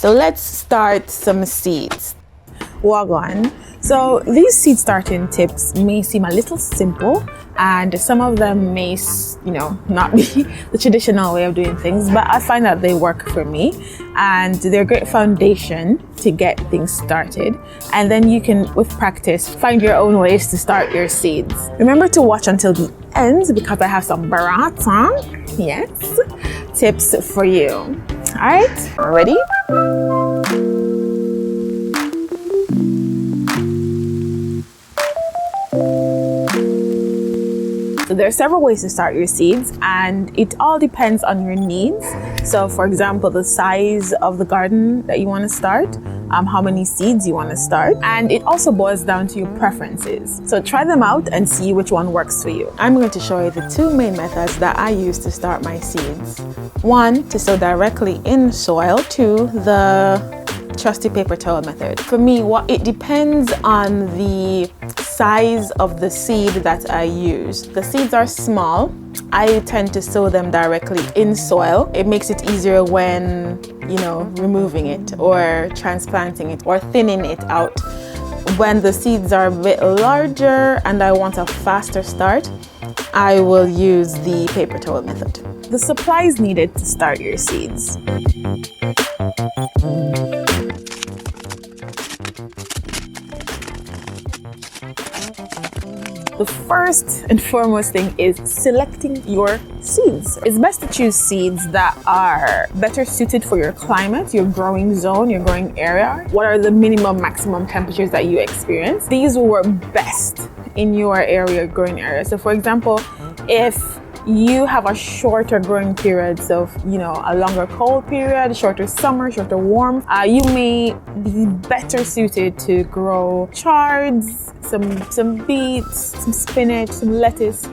So let's start some seeds. Wagwan. So these seed starting tips may seem a little simple, and some of them may, not be the traditional way of doing things, but I find that they work for me, and they're a great foundation to get things started. And then you can, with practice, find your own ways to start your seeds. Remember to watch until the end because I have some Brawta, tips for you. All right, ready? So there are several ways to start your seeds, and it all depends on your needs. So for example, the size of the garden that you want to start, how many seeds you want to start, and it also boils down to your preferences. So try them out and see which one works for you. I'm going to show you the two main methods that I use to start my seeds. One, to sow directly in soil. Two, the trusty paper towel method. For me, it depends on the size of the seed that I use. The seeds are small. I tend to sow them directly in soil. It makes it easier when, removing it or transplanting it or thinning it out. When the seeds are a bit larger and I want a faster start, I will use the paper towel method. The supplies needed to start your seeds. The first and foremost thing is selecting your seeds. It's best to choose seeds that are better suited for your climate, your growing zone, your growing area. What are the minimum, maximum temperatures that you experience? These will work best in your area, growing area. So for example, if you have a shorter growing period, so a longer cold period, shorter summer, shorter warm, you may be better suited to grow chards, some beets, some spinach, some lettuce,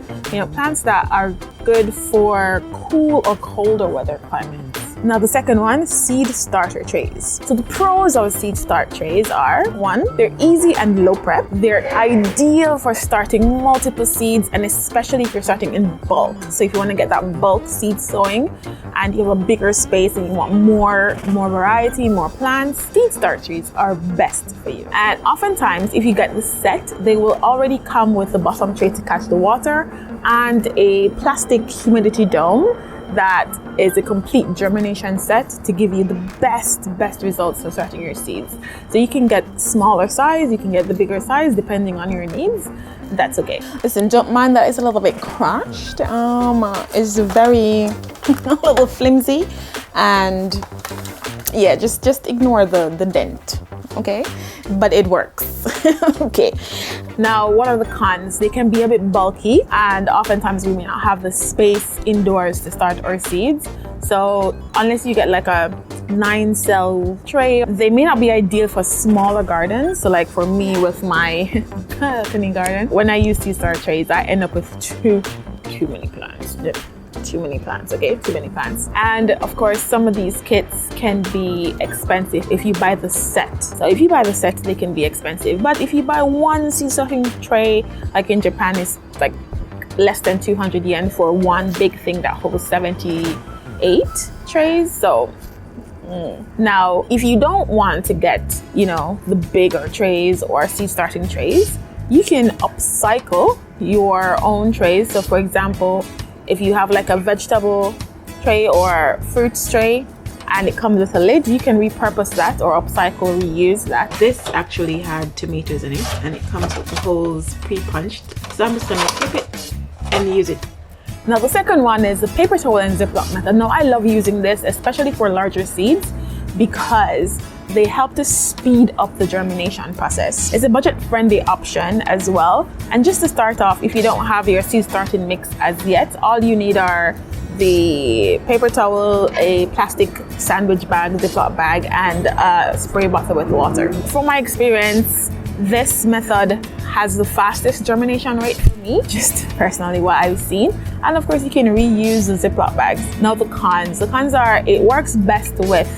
plants that are good for cool or colder weather climates. Now the second one, seed starter trays. So the pros of seed start trays are, one, they're easy and low prep. They're ideal for starting multiple seeds, and especially if you're starting in bulk. So if you want to get that bulk seed sowing and you have a bigger space and you want more variety, more plants, seed start trays are best for you. And oftentimes, if you get the set, they will already come with the bottom tray to catch the water and a plastic humidity dome that is a complete germination set to give you the best results for starting your seeds. So you can get smaller size, you can get the bigger size depending on your needs. That's okay. Listen, don't mind that it's a little bit crashed. It's very a little flimsy, and yeah, just ignore the dent, okay? But it works. Okay. Now, what are the cons? They can be a bit bulky, and oftentimes we may not have the space indoors to start our seeds. So unless you get like a 9-cell tray, they may not be ideal for smaller gardens. So like for me with my balcony garden, when I use these start trays, I end up with too many plants. Too many plants, okay? Too many plants. And of course, some of these kits can be expensive if you buy the set. So if you buy the set, they can be expensive. But if you buy one seed starting tray, like in Japan, it's like less than 200 yen for one big thing that holds 78 trays. So now, if you don't want to get, the bigger trays or seed starting trays, you can upcycle your own trays. So for example, if you have like a vegetable tray or fruits tray and it comes with a lid, you can repurpose that or upcycle, reuse that. This actually had tomatoes in it and it comes with the holes pre-punched. So I'm just gonna clip it and use it. Now the second one is the paper towel and Ziploc method. Now I love using this, especially for larger seeds, because they help to speed up the germination process. It's a budget-friendly option as well. And just to start off, if you don't have your seed starting mix as yet, all you need are the paper towel, a plastic sandwich bag, Ziploc bag, and a spray bottle with water. From my experience, this method has the fastest germination rate for me, just personally what I've seen. And of course, you can reuse the Ziploc bags. Now the cons are it works best with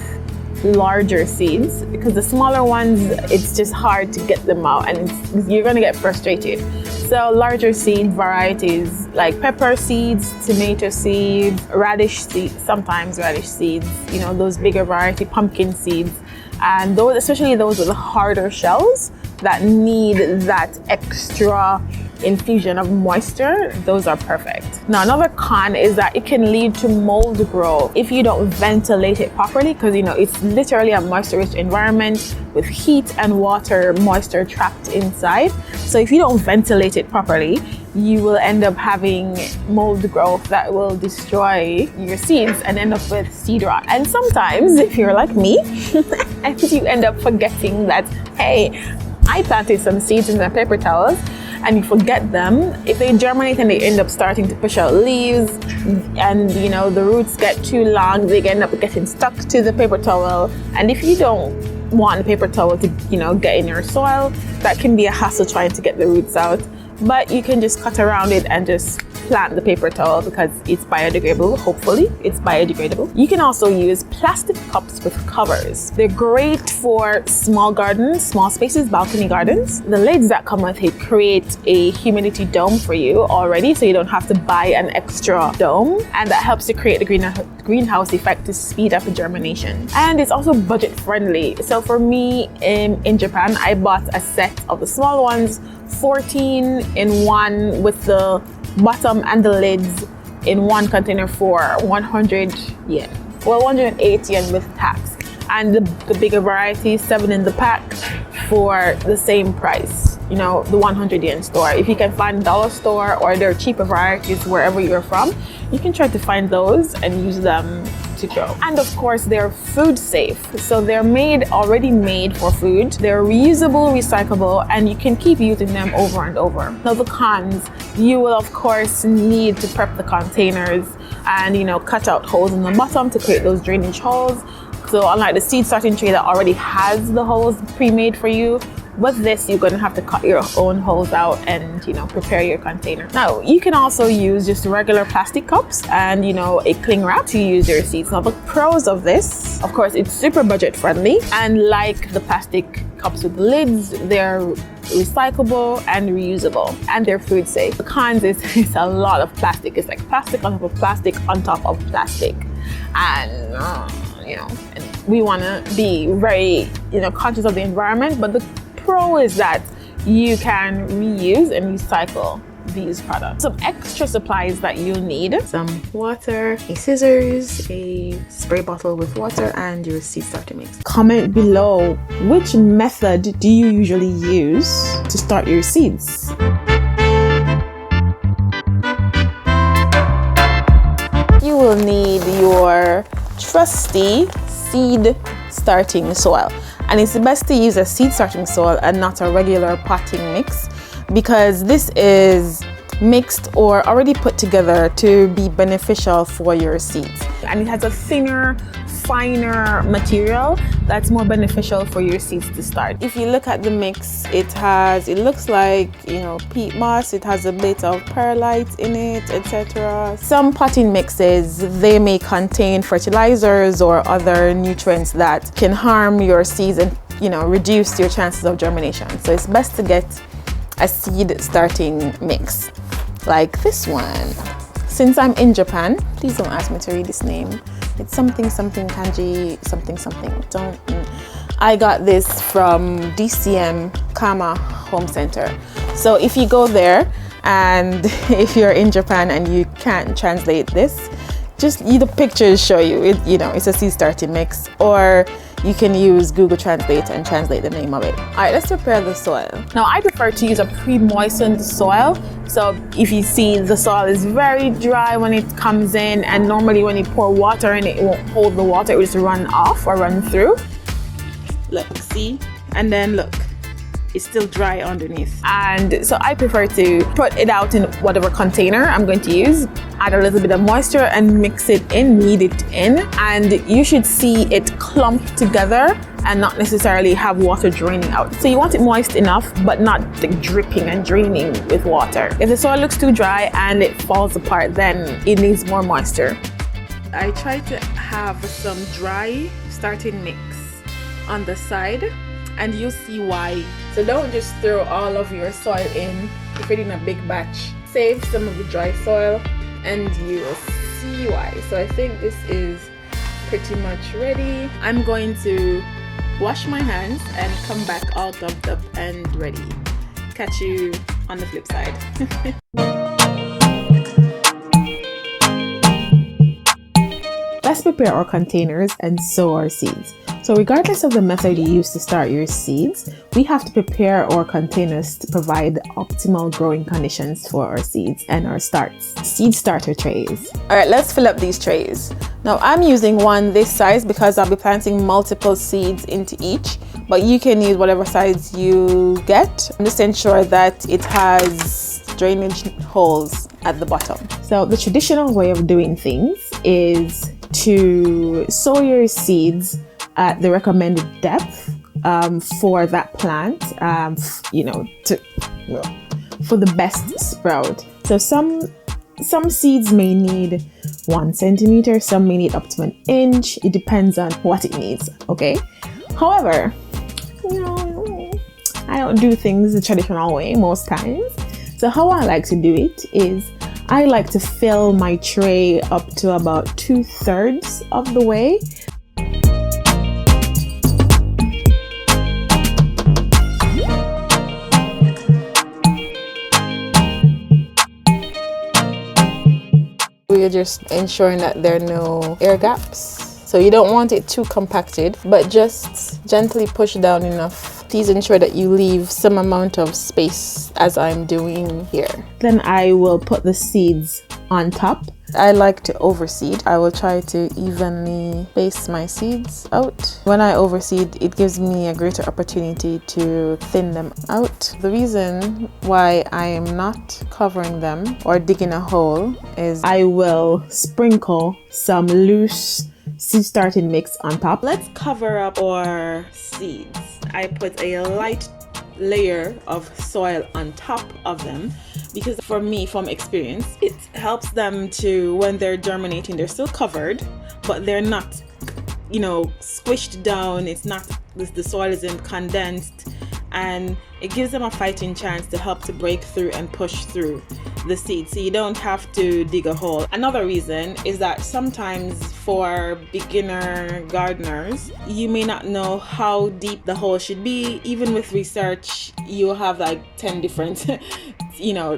larger seeds, because the smaller ones, it's just hard to get them out and you're gonna get frustrated. So larger seed varieties like pepper seeds, tomato seeds, radish seeds, sometimes radish seeds, those bigger variety, pumpkin seeds, And those, especially those with the harder shells that need that extra infusion of moisture, those are perfect. Now, another con is that it can lead to mold growth if you don't ventilate it properly, because it's literally a moisture-rich environment with heat and water moisture trapped inside. So if you don't ventilate it properly, you will end up having mold growth that will destroy your seeds and end up with seed rot. And sometimes, if you're like me, and you end up forgetting that, hey, I planted some seeds in the paper towels, and you forget them. If they germinate and they end up starting to push out leaves, and the roots get too long, they end up getting stuck to the paper towel. And if you don't want the paper towel to get in your soil, that can be a hassle trying to get the roots out. But you can just cut around it and just plant the paper towel because it's biodegradable. Hopefully it's biodegradable. You can also use plastic cups with covers. They're great for small gardens, small spaces, balcony gardens. The lids that come with it create a humidity dome for you already, so you don't have to buy an extra dome, and that helps to create the greenhouse effect to speed up germination. And it's also budget friendly. So for me in Japan, I bought a set of the small ones, 14 in one, with the bottom and the lids in one container for 100 yen. Well, 108 yen with tax. And the bigger variety, 7 in the pack for the same price. The 100 yen store. If you can find a dollar store or their cheaper varieties wherever you're from, you can try to find those and use them to grow. And of course, they're food safe. So they're already made for food. They're reusable, recyclable, and you can keep using them over and over. Now, the cons, you will of course need to prep the containers and cut out holes in the bottom to create those drainage holes. So unlike the seed starting tray that already has the holes pre-made for you, with this, you're going to have to cut your own holes out and, prepare your container. Now, you can also use just regular plastic cups and, a cling wrap to use your seeds. Now, the pros of this, of course, it's super budget friendly. And like the plastic cups with lids, they're recyclable and reusable, and they're food safe. The cons is it's a lot of plastic. It's like plastic on top of plastic on top of plastic. And, and we want to be very, conscious of the environment, but the pro is that you can reuse and recycle these products. Some extra supplies that you'll need: some water, a scissors, a spray bottle with water, and your seed starter mix. Comment below, which method do you usually use to start your seeds? You will need your trusty seed starting soil. And it's best to use a seed starting soil and not a regular potting mix, because this is mixed or already put together to be beneficial for your seeds. And it has a thinner, finer material that's more beneficial for your seeds to start. If you look at the mix, it looks like, peat moss, it has a bit of perlite in it, etc. Some potting mixes, they may contain fertilizers or other nutrients that can harm your seeds and, reduce your chances of germination. So it's best to get a seed starting mix like this one. Since I'm in Japan, please don't ask me to read this name. It's something kanji something. I got this from DCM Kama Home Center. So if you go there and if you're in Japan and you can't translate this, just the pictures show you it. It's a seed starting mix, or you can use Google Translate and translate the name of it. All right, let's prepare the soil. Now, I prefer to use a pre-moistened soil. So if you see, the soil is very dry when it comes in, and normally when you pour water in, it won't hold the water, it will just run off or run through. Look, see? And then look, it's still dry underneath. And so I prefer to put it out in whatever container I'm going to use, add a little bit of moisture and mix it in, knead it in. And you should see it clump together and not necessarily have water draining out. So you want it moist enough, but not like dripping and draining with water. If the soil looks too dry and it falls apart, then it needs more moisture. I try to have some dry starting mix on the side, and you'll see why. So don't just throw all of your soil in if you're doing a big batch. Save some of the dry soil and you will see why. So I think this is pretty much ready. I'm going to wash my hands, and come back all gloved up and ready. Catch you on the flip side. Let's prepare our containers and sow our seeds. So regardless of the method you use to start your seeds, we have to prepare our containers to provide optimal growing conditions for our seeds and our starts. Seed starter trays. All right, let's fill up these trays. Now I'm using one this size because I'll be planting multiple seeds into each, but you can use whatever size you get. Just ensure that it has drainage holes at the bottom. So the traditional way of doing things is to sow your seeds at the recommended depth for that plant, for the best sprout. So some seeds may need 1 centimeter, some may need up to 1 inch. It depends on what it needs, okay? However, I don't do things the traditional way most times. So how I like to do it is I like to fill my tray up to about 2/3 of the way. We're just ensuring that there are no air gaps. So you don't want it too compacted, but just gently push down enough. Please ensure that you leave some amount of space as I'm doing here. Then I will put the seeds on top. I like to overseed. I will try to evenly space my seeds out. When I overseed, it gives me a greater opportunity to thin them out. The reason why I am not covering them or digging a hole is I will sprinkle some loose seed starting mix on top. Let's cover up our seeds. I put a light layer of soil on top of them because for me, from experience, it helps them to, when they're germinating, they're still covered, but they're not, squished down. It's not, the soil isn't condensed, and it gives them a fighting chance to help to break through and push through the seed, so you don't have to dig a hole. Another reason is that sometimes for beginner gardeners, you may not know how deep the hole should be. Even with research, you'll have like 10 different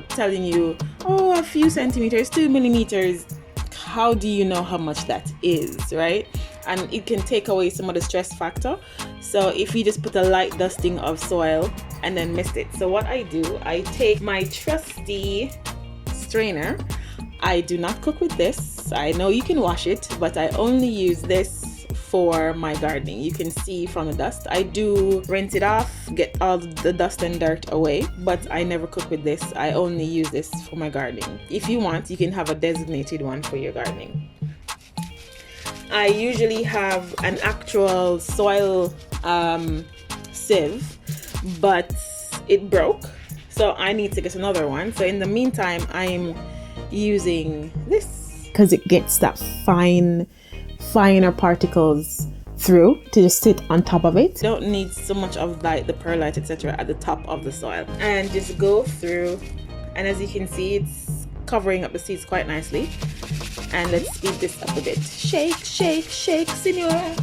telling you, a few centimeters, 2 millimeters. How do you know how much that is, right? And it can take away some of the stress factor. So if you just put a light dusting of soil and then mist it. So what I do, I take my trusty strainer. I do not cook with this. I know you can wash it, but I only use this for my gardening. You can see from the dust. I do rinse it off, get all the dust and dirt away, but I never cook with this. I only use this for my gardening. If you want, you can have a designated one for your gardening. I usually have an actual soil sieve, but it broke, so I need to get another one. So in the meantime, I'm using this because it gets that finer particles through to just sit on top of it. Don't need so much of like the perlite, etc. at the top of the soil, and just go through, and as you can see, it's covering up the seeds quite nicely. And let's speed this up a bit. Shake, shake, shake, senora.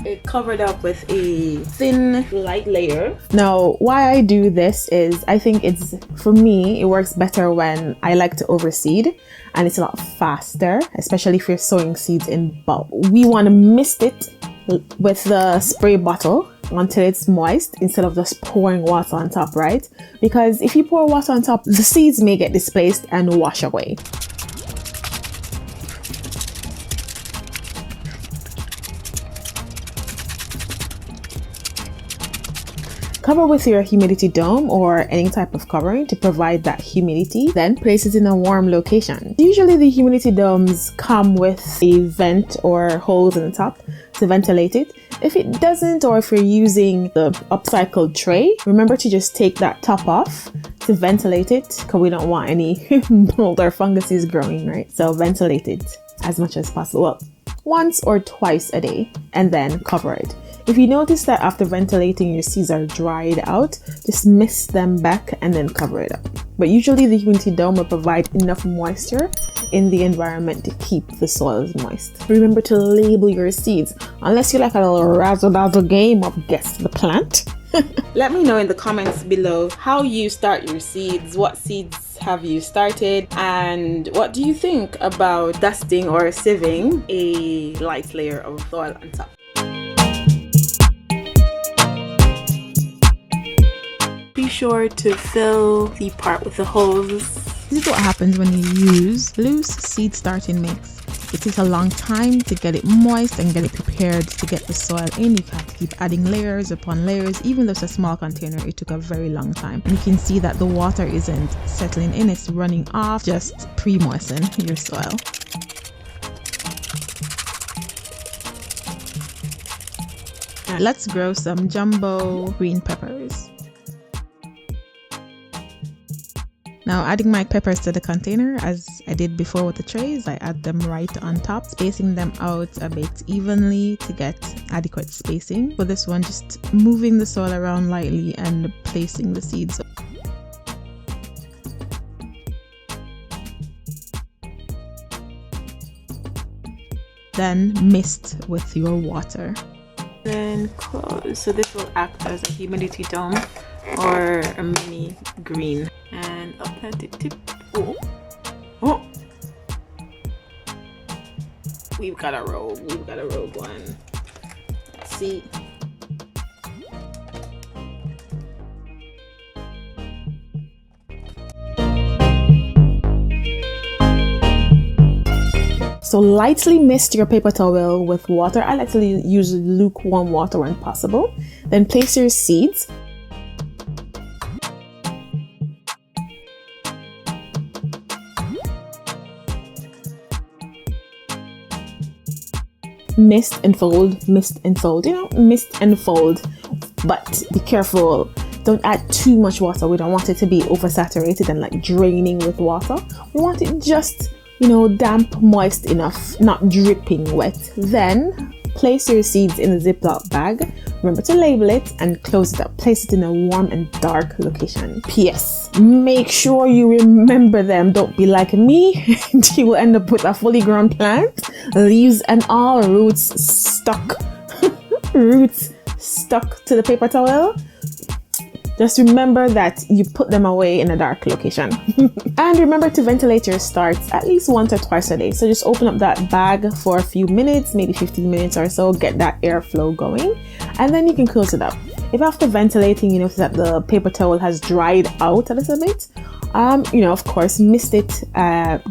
It covered up with a thin light layer. Now why I do this is I think for me it works better when I like to overseed, and it's a lot faster, especially if you're sowing seeds in bulk. We want to mist it with the spray bottle until it's moist instead of just pouring water on top, right? Because if you pour water on top, the seeds may get displaced and wash away. Cover with your humidity dome or any type of covering to provide that humidity. Then place it in a warm location. Usually the humidity domes come with a vent or holes in the top to ventilate it. If it doesn't, or if you're using the upcycled tray, remember to just take that top off to ventilate it because we don't want any mold or funguses growing, right? So ventilate it as much as possible. Well, once or twice a day, and then cover it. If you notice that after ventilating your seeds are dried out, just mist them back and then cover it up. But usually the humidity dome will provide enough moisture in the environment to keep the soils moist. Remember to label your seeds, unless you like a little razzle-dazzle game of guess the plant. Let me know in the comments below how you start your seeds, what seeds have you started, and what do you think about dusting or sieving a light layer of soil on top. Be sure to fill the part with the holes. This is what happens when you use loose seed starting mix. It takes a long time to get it moist and get it prepared to get the soil in. You have to keep adding layers upon layers. Even though it's a small container, it took a very long time. And you can see that the water isn't settling in, it's running off. Just pre-moisten your soil. Now let's grow some jumbo green peppers. Now adding my peppers to the container, as I did before with the trays, I add them right on top, spacing them out a bit evenly to get adequate spacing. For this one, just moving the soil around lightly and placing the seeds. Then mist with your water. Then close. So this will act as a humidity dome or a mini green. And I'll plant it tip. Oh, we've got a rogue one. Let's see. So lightly mist your paper towel with water. I like to use lukewarm water when possible. Then place your seeds. Mist and fold, mist and fold, mist and fold, but be careful, don't add too much water. We don't want it to be oversaturated and like draining with water. We want it just, damp, moist enough, not dripping wet. Then place your seeds in a Ziploc bag. Remember to label it and close it up. Place it in a warm and dark location. P.S. Make sure you remember them. Don't be like me. You will end up with a fully grown plant, leaves and all, roots stuck. Roots stuck to the paper towel. Just remember that you put them away in a dark location. And remember to ventilate your starts at least once or twice a day. So just open up that bag for a few minutes, maybe 15 minutes or so, get that airflow going, and then you can close it up. If after ventilating you notice that the paper towel has dried out a little bit, of course, mist it,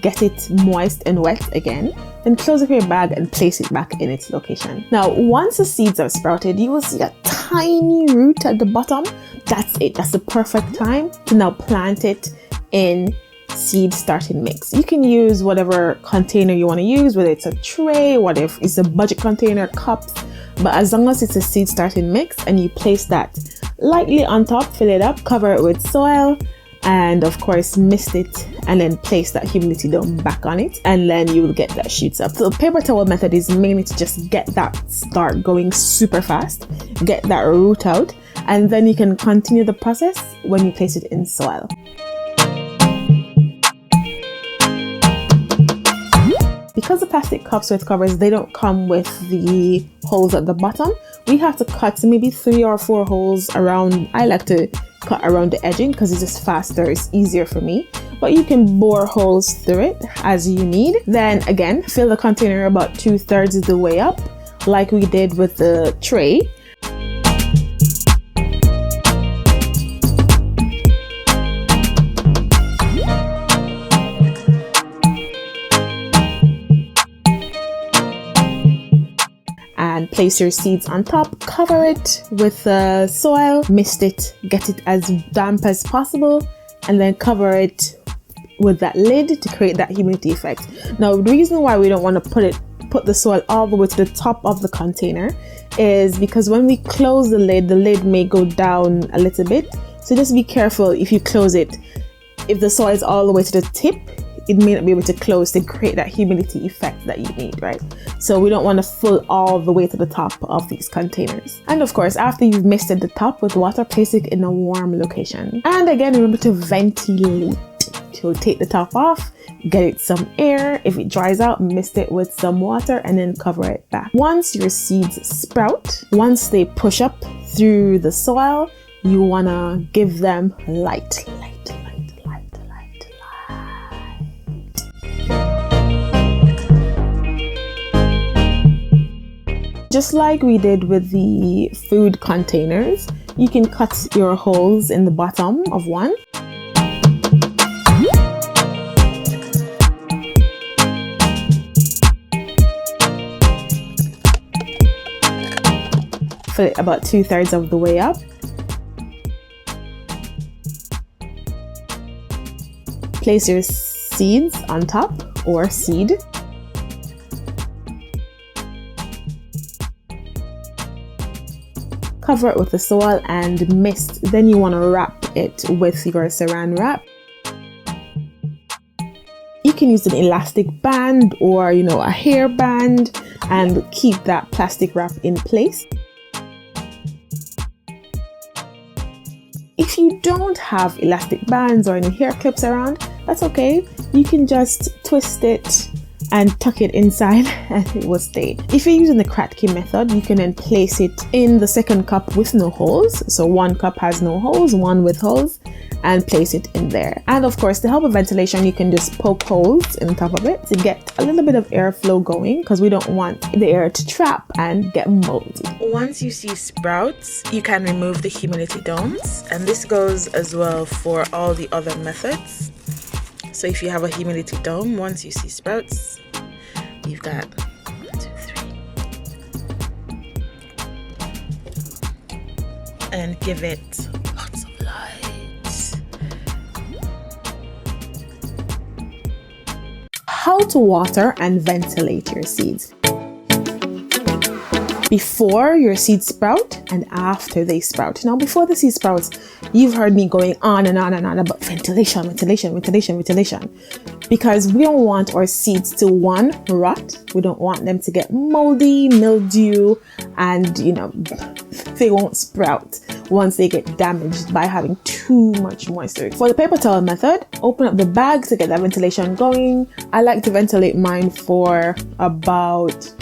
get it moist and wet again, then close up your bag and place it back in its location. Now, once the seeds are sprouted, you will see a tiny root at the bottom. That's it. That's the perfect time to now plant it in seed starting mix. You can use whatever container you want to use, whether it's a tray, whatever it's a budget container, cups, but as long as it's a seed starting mix and you place that lightly on top, fill it up, cover it with soil, and of course mist it, and then place that humidity dome back on it, and then you will get that shoots up. So the paper towel method is mainly to just get that start going super fast, get that root out, and then you can continue the process when you place it in soil. Because the plastic cups with covers, they don't come with the holes at the bottom, we have to cut maybe 3 or 4 holes around. I like to cut around the edging because it's just faster, it's easier for me, but you can bore holes through it as you need. Then again, fill the container about 2/3 of the way up like we did with the tray. And place your seeds on top, cover it with soil, mist it, get it as damp as possible, and then cover it with that lid to create that humidity effect. Now, the reason why we don't want to put the soil all the way to the top of the container is because when we close the lid may go down a little bit, So just be careful if you close it. If the soil is all the way to the tip, it may not be able to close to create that humidity effect that you need, right? So we don't want to fill all the way to the top of these containers. And of course, after you've misted the top with water, place it in a warm location. And again, remember to ventilate. So take the top off, get it some air. If it dries out, mist it with some water and then cover it back. Once your seeds sprout, once they push up through the soil, you want to give them light. Just like we did with the food containers, you can cut your holes in the bottom of one. Fill it about 2/3 of the way up. Place your seeds on top or seed. Cover it with the soil and mist. Then you want to wrap it with your saran wrap. You can use an elastic band or, a hair band and keep that plastic wrap in place. If you don't have elastic bands or any hair clips around, that's okay. You can just twist it and tuck it inside and it will stay. If you're using the Kratky method, you can then place it in the second cup with no holes. So one cup has no holes, one with holes, and place it in there. And of course, to help with ventilation, you can just poke holes in the top of it to get a little bit of airflow going, because we don't want the air to trap and get moldy. Once you see sprouts, you can remove the humidity domes, and this goes as well for all the other methods. So if you have a humidity dome, once you see sprouts, you've got 1, 2, 3. And give it lots of light. How to water and ventilate your seeds. Before your seeds sprout and after they sprout. Now, before the seed sprouts, you've heard me going on and on and on about ventilation. Because we don't want our seeds to, one, rot. We don't want them to get moldy, mildew, and they won't sprout once they get damaged by having too much moisture. For the paper towel method, open up the bag to get that ventilation going. I like to ventilate mine for about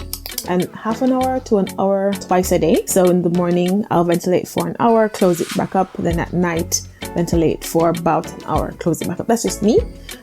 half an hour to an hour twice a day. So in the morning, I'll ventilate for an hour, close it back up. Then at night, ventilate for about an hour, close it back up. That's just me.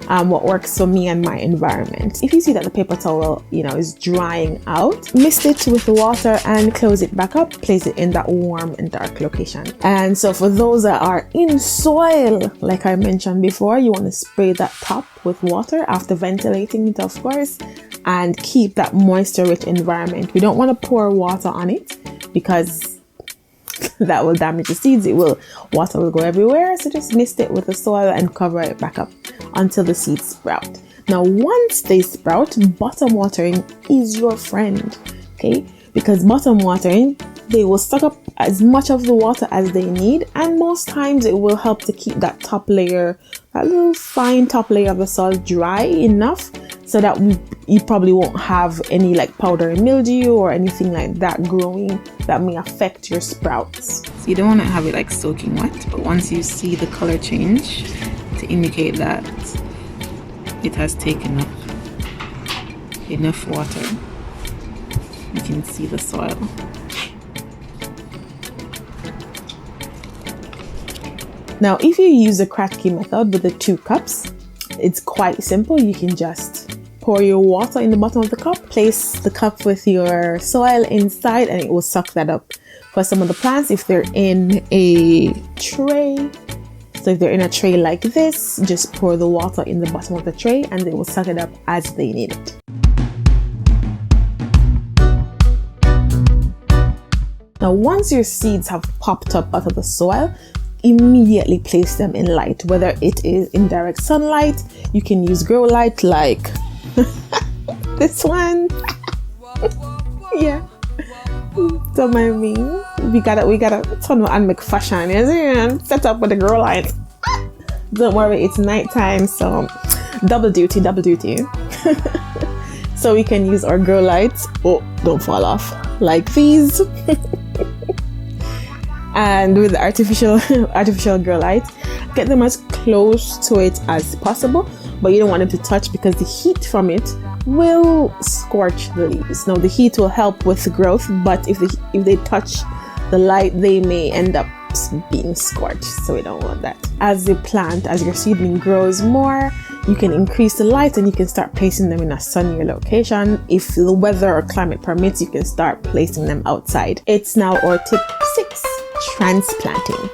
What works for me and my environment. If you see that the paper towel, is drying out, mist it with water and close it back up. Place it in that warm and dark location. And so for those that are in soil, like I mentioned before, you want to spray that top with water after ventilating it, of course, and keep that moisture-rich environment. We don't want to pour water on it because that will damage the seeds. Water will go everywhere. So just mist it with the soil and cover it back up until the seeds sprout. Now, once they sprout, bottom watering is your friend, okay? Because bottom watering, they will suck up as much of the water as they need, and most times it will help to keep that top layer, that little fine top layer of the soil dry enough so that you probably won't have any like powdery mildew or anything like that growing that may affect your sprouts. So you don't want to have it like soaking wet, but once you see the color change to indicate that it has taken up enough water, you can see the soil. Now, if you use the Kratky method with the 2 cups, it's quite simple. You can just pour your water in the bottom of the cup, place the cup with your soil inside, and it will suck that up. For some of the plants, if they're in a tray, so if they're in a tray like this, just pour the water in the bottom of the tray and they will suck it up as they need it. Now, once your seeds have popped up out of the soil, immediately place them in light, whether it is in direct sunlight. You can use grow light like this one. Yeah, don't mind me. we got a ton of and make fashion. And set up with the grow light. Don't worry, it's nighttime, so double duty. So we can use our grow lights. Oh, don't fall off like these. And with the artificial grow light, get them as close to it as possible, but you don't want them to touch because the heat from it will scorch the leaves. Now the heat will help with the growth, but if they touch the light, they may end up being scorched, so we don't want that. As your seedling grows more, you can increase the light and you can start placing them in a sunnier location. If the weather or climate permits, you can start placing them outside. It's now our tip 6, transplanting.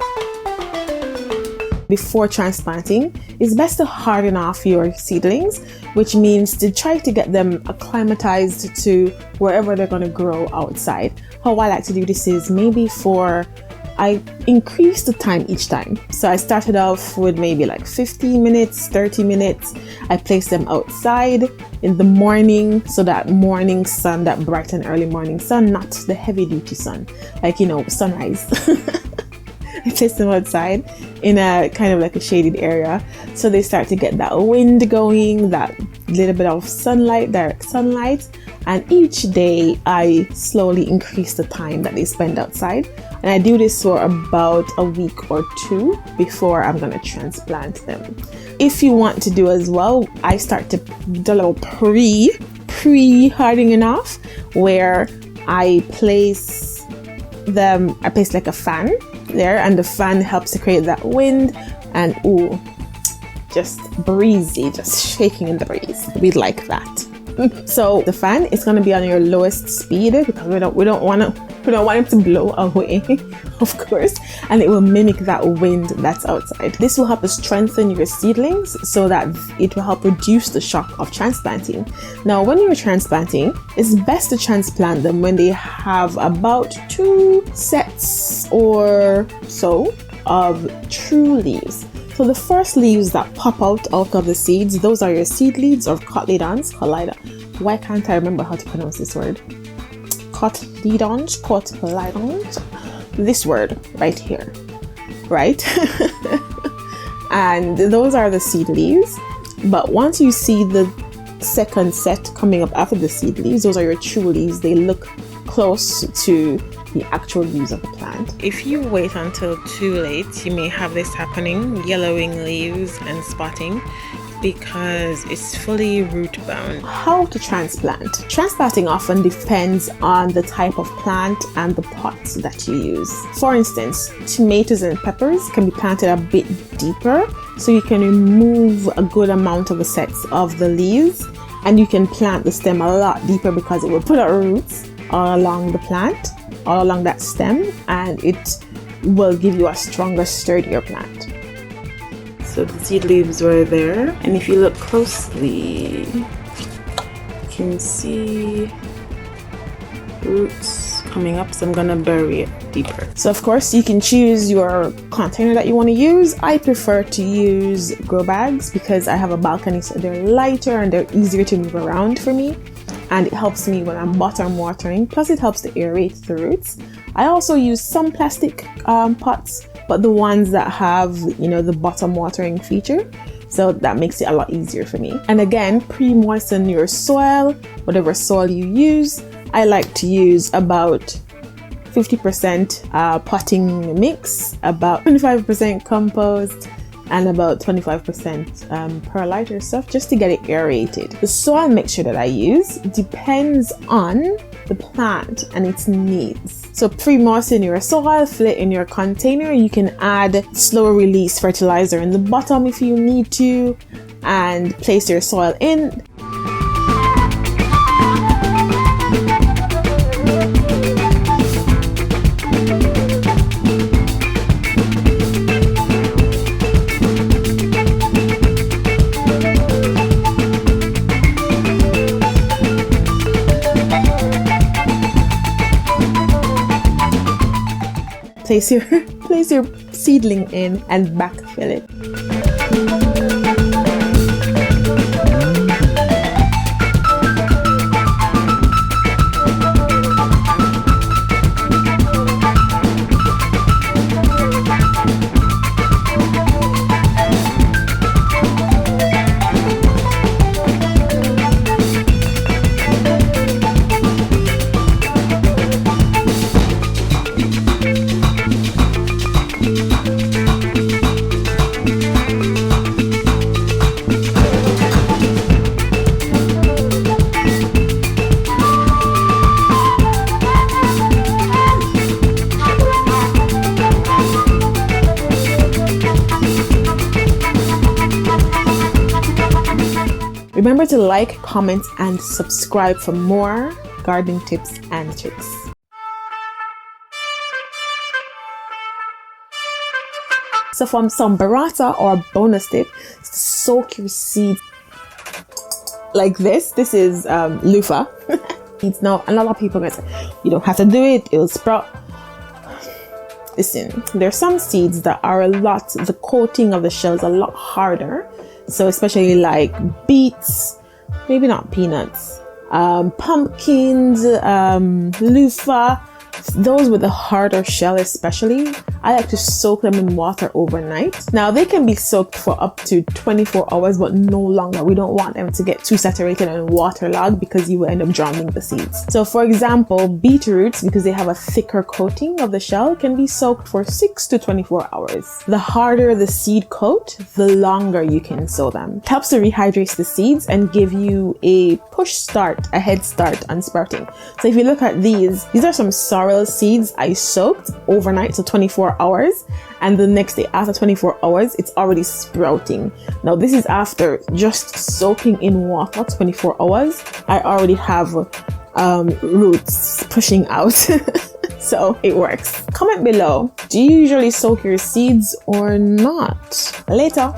Before transplanting, it's best to harden off your seedlings, which means to try to get them acclimatized to wherever they're going to grow outside. How I like to do this is I increase the time each time. So I started off with maybe like 15 minutes, 30 minutes. I place them outside in the morning, so that morning sun, that bright and early morning sun, not the heavy duty sun, like, sunrise. I place them outside in a kind of like a shaded area, so they start to get that wind going, that little bit of sunlight, direct sunlight. And each day I slowly increase the time that they spend outside, and I do this for about a week or 2 before I'm going to transplant them. If you want to do as well, I start to do a little pre-hardening off, where I place like a fan there, and the fan helps to create that wind, and just breezy, just shaking in the breeze. We like that. So the fan is going to be on your lowest speed because we don't want it to blow away, of course, and it will mimic that wind that's outside. This will help us strengthen your seedlings so that it will help reduce the shock of transplanting. Now, when you're transplanting, it's best to transplant them when they have about 2 sets or so of true leaves. So the first leaves that pop out of the seeds, those are your seed leaves or cotyledons. Why can't I remember how to pronounce this word? Cotyledons. This word right here, right? And those are the seed leaves. But once you see the second set coming up after the seed leaves, those are your true leaves. They look close to the actual leaves of the plant. If you wait until too late, you may have this happening, yellowing leaves and spotting, because it's fully root bound. How to transplant? Transplanting often depends on the type of plant and the pots that you use. For instance, tomatoes and peppers can be planted a bit deeper, so you can remove a good amount of the sets of the leaves, and you can plant the stem a lot deeper because it will put out roots all along the plant, all along that stem, and it will give you a stronger, sturdier plant. So the seed leaves were there, and if you look closely, you can see roots coming up, so I'm gonna bury it deeper. So of course you can choose your container that you want to use. I prefer to use grow bags because I have a balcony, so they're lighter and they're easier to move around for me, and it helps me when I'm bottom watering, plus it helps to aerate the roots. I also use some plastic pots, but the ones that have, the bottom watering feature, so that makes it a lot easier for me. And again, pre-moisten your soil, whatever soil you use. I like to use about 50% potting mix, about 25% compost, and about 25% perlite or stuff, just to get it aerated. The soil mixture that I use depends on the plant and its needs. So pre-moisten your soil, fill it in your container. You can add slow release fertilizer in the bottom if you need to, and place your soil in. Place your seedling in and backfill it. Remember to like, comment, and subscribe for more gardening tips and tricks. So from some Brawta or bonus tip, is to soak your seeds like this. This is loofah. Now a lot of people are gonna say, you don't have to do it, it'll sprout. Listen, there are some seeds that are the coating of the shell is a lot harder. So especially like beets, maybe not peanuts, pumpkins, loofah, those with the harder shell especially, I like to soak them in water overnight. Now they can be soaked for up to 24 hours, but no longer. We don't want them to get too saturated and waterlogged because you will end up drowning the seeds. So for example, beetroots, because they have a thicker coating of the shell, can be soaked for 6 to 24 hours. The harder the seed coat, the longer you can sow them. It helps to rehydrate the seeds and give you a a head start on sprouting. So if you look at these are some sorrel seeds I soaked overnight, so 24 hours, and the next day after 24 hours it's already sprouting. Now this is after just soaking in water 24 hours. I already have roots pushing out. So it works. Comment below, do you usually soak your seeds or not? Later.